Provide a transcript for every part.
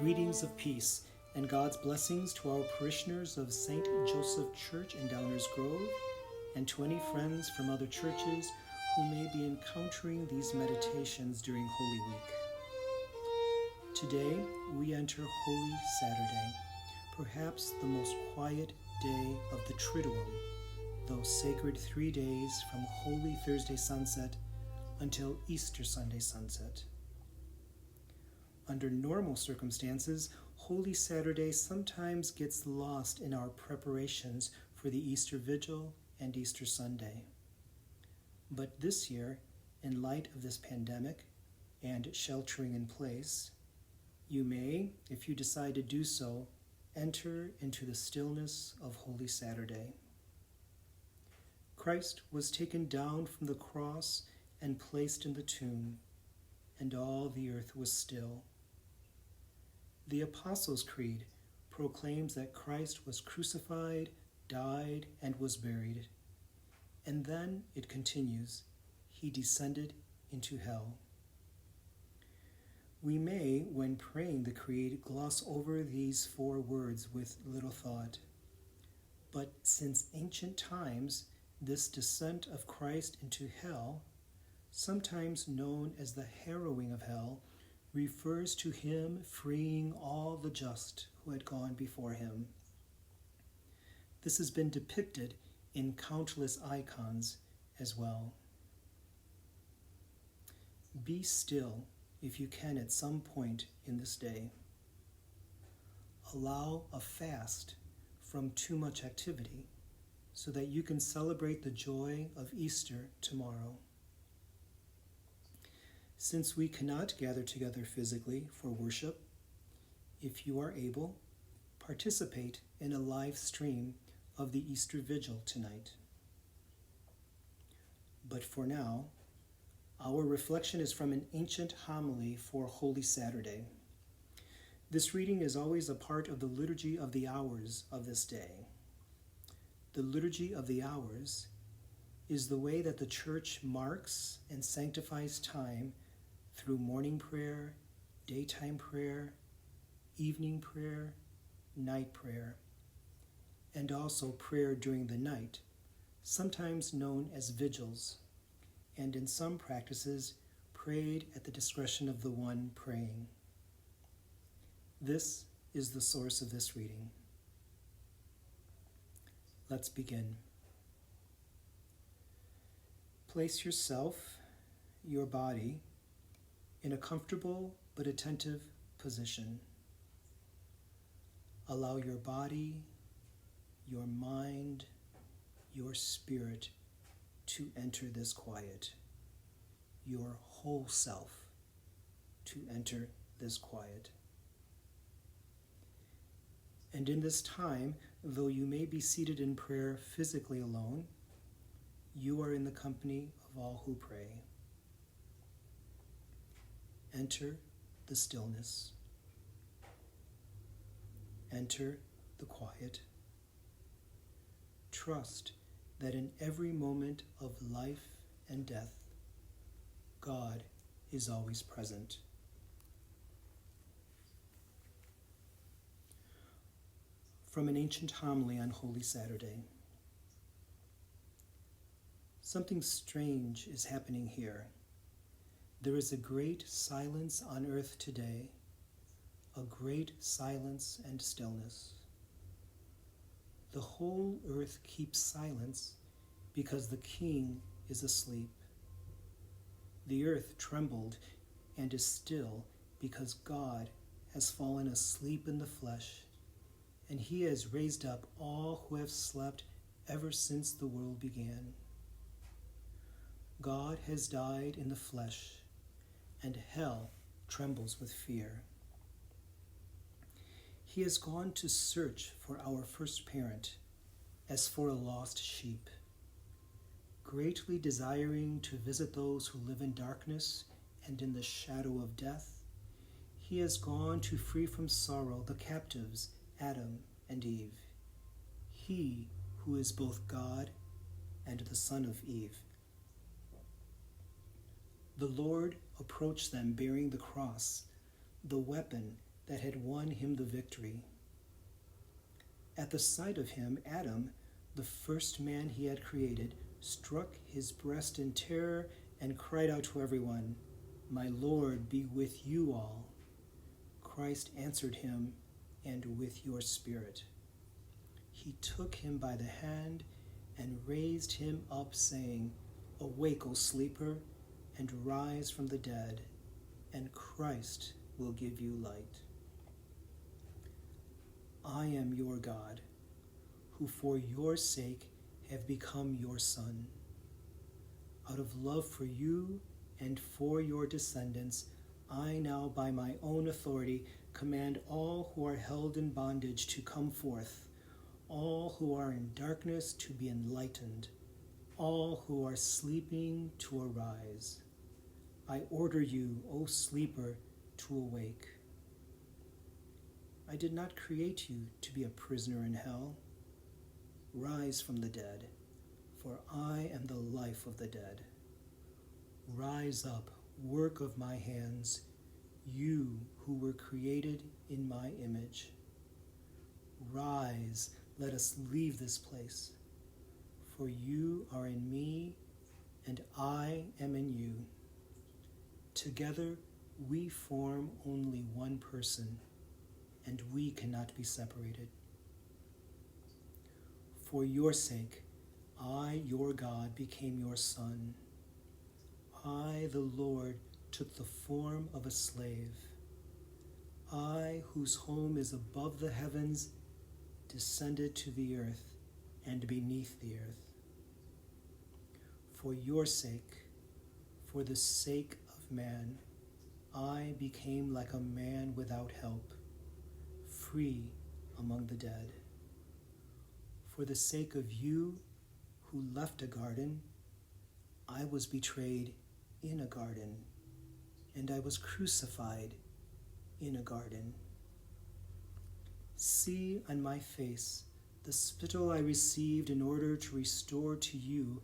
Greetings of peace and God's blessings to our parishioners of St. Joseph Church in Downers Grove and to any friends from other churches who may be encountering these meditations during Holy Week. Today we enter Holy Saturday, perhaps the most quiet day of the Triduum, those sacred 3 days from Holy Thursday sunset until Easter Sunday sunset. Under normal circumstances, Holy Saturday sometimes gets lost in our preparations for the Easter Vigil and Easter Sunday. But this year, in light of this pandemic and sheltering in place, you may, if you decide to do so, enter into the stillness of Holy Saturday. Christ was taken down from the cross and placed in the tomb, and all the earth was still. The Apostles' Creed proclaims that Christ was crucified, died, and was buried. And then it continues, he descended into hell. We may, when praying the Creed, gloss over these 4 words with little thought. But since ancient times, this descent of Christ into hell, sometimes known as the harrowing of hell, refers to him freeing all the just who had gone before him. This has been depicted in countless icons as well. Be still if you can at some point in this day. Allow a fast from too much activity so that you can celebrate the joy of Easter tomorrow. Since we cannot gather together physically for worship, if you are able, participate in a live stream of the Easter Vigil tonight. But for now, our reflection is from an ancient homily for Holy Saturday. This reading is always a part of the Liturgy of the Hours of this day. The Liturgy of the Hours is the way that the Church marks and sanctifies time through morning prayer, daytime prayer, evening prayer, night prayer, and also prayer during the night, sometimes known as vigils, and in some practices prayed at the discretion of the one praying. This is the source of this reading. Let's begin. Place yourself, your body, in a comfortable but attentive position. Allow your body, your mind, your spirit to enter this quiet, your whole self to enter this quiet. And in this time, though you may be seated in prayer physically alone, you are in the company of all who pray. Enter the stillness. Enter the quiet. Trust that in every moment of life and death, God is always present. From an ancient homily on Holy Saturday. Something strange is happening here. There is a great silence on earth today, a great silence and stillness. The whole earth keeps silence because the King is asleep. The earth trembled and is still because God has fallen asleep in the flesh, and he has raised up all who have slept ever since the world began. God has died in the flesh, and hell trembles with fear. He has gone to search for our first parent as for a lost sheep, greatly desiring to visit those who live in darkness and in the shadow of death. He has gone to free from sorrow the captives, Adam and Eve. He who is both God and the Son of Eve. The Lord approached them bearing the cross, the weapon that had won him the victory. At the sight of him, Adam, the first man he had created, struck his breast in terror and cried out to everyone, "My Lord be with you all." Christ answered him, "And with your spirit." He took him by the hand and raised him up, saying, "Awake, O sleeper, and rise from the dead, and Christ will give you light." I am your God, who for your sake have become your Son. Out of love for you and for your descendants, I now by my own authority command all who are held in bondage to come forth, all who are in darkness to be enlightened, all who are sleeping to arise. I order you, O sleeper, to awake. I did not create you to be a prisoner in hell. Rise from the dead, for I am the life of the dead. Rise up, work of my hands, you who were created in my image. Rise, let us leave this place, for you are in me, and I am in you. Together we form only one person, and we cannot be separated. For your sake, I, your God, became your son. I, the Lord, took the form of a slave. I, whose home is above the heavens, descended to the earth and beneath the earth. For your sake, for the sake of man, I became like a man without help, free among the dead. For the sake of you who left a garden, I was betrayed in a garden, and I was crucified in a garden. See on my face the spittle I received in order to restore to you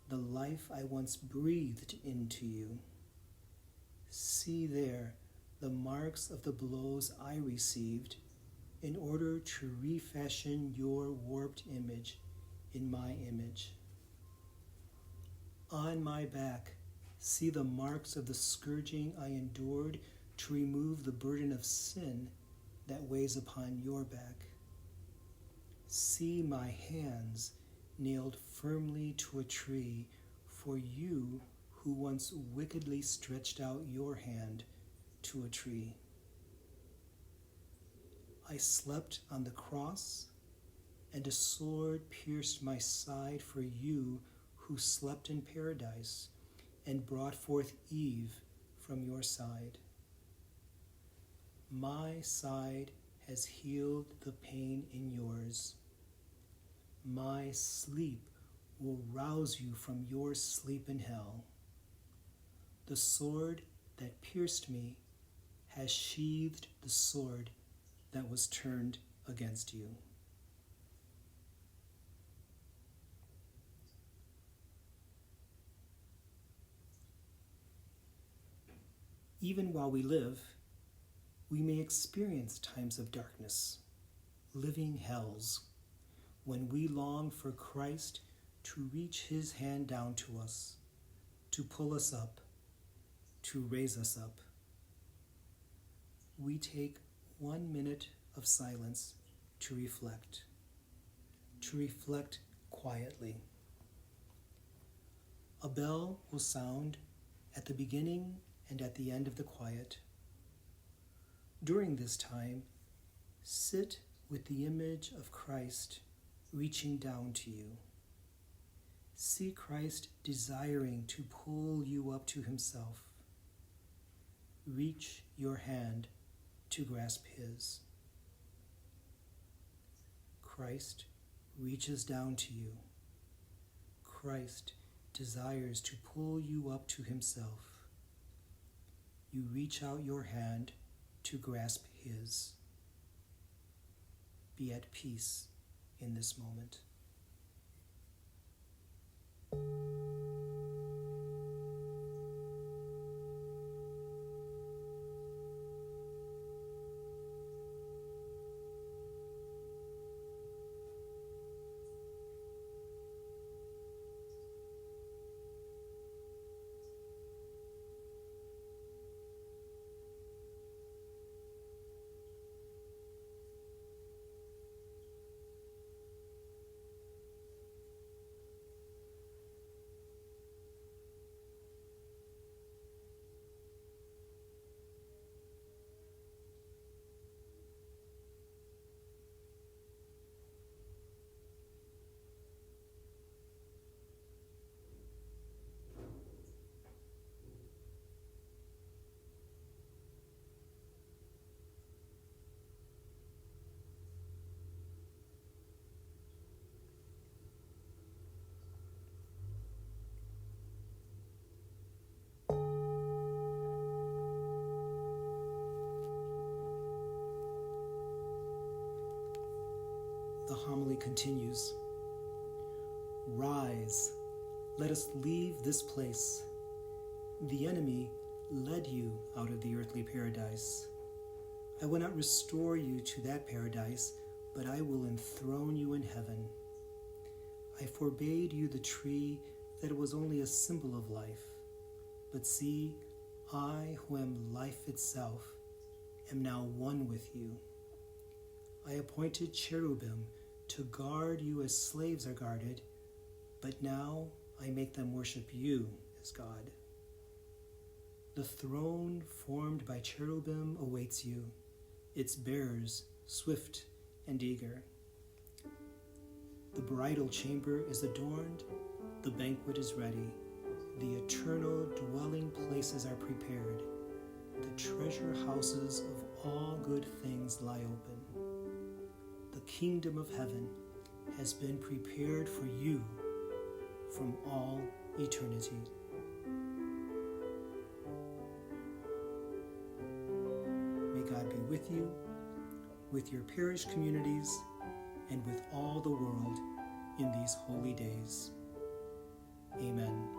the life I once breathed into you. See there the marks of the blows I received in order to refashion your warped image in my image. On my back, see the marks of the scourging I endured to remove the burden of sin that weighs upon your back. See my hands nailed firmly to a tree for you who once wickedly stretched out your hand to a tree. I slept on the cross, and a sword pierced my side for you who slept in paradise and brought forth Eve from your side. My side has healed the pain in yours. My sleep will rouse you from your sleep in hell. The sword that pierced me has sheathed the sword that was turned against you. Even while we live, we may experience times of darkness, living hells, when we long for Christ to reach his hand down to us, to pull us up, to raise us up. We take 1 minute of silence to reflect quietly. A bell will sound at the beginning and at the end of the quiet. During this time, sit with the image of Christ reaching down to you. See Christ desiring to pull you up to himself. Reach your hand to grasp his. Christ reaches down to you. Christ desires to pull you up to himself. You reach out your hand to grasp his. Be at peace in this moment. continues, "Rise, let us leave this place. The enemy led you out of the earthly paradise. I will not restore you to that paradise, but I will enthrone you in heaven. I forbade you the tree that was only a symbol of life. But see, I, who am life itself, am now one with you. I appointed cherubim to guard you as slaves are guarded, but now I make them worship you as God. The throne formed by cherubim awaits you, its bearers swift and eager. The bridal chamber is adorned, the banquet is ready, the eternal dwelling places are prepared, the treasure houses of all good things lie open. The kingdom of heaven has been prepared for you from all eternity." May God be with you, with your parish communities, and with all the world in these holy days. Amen.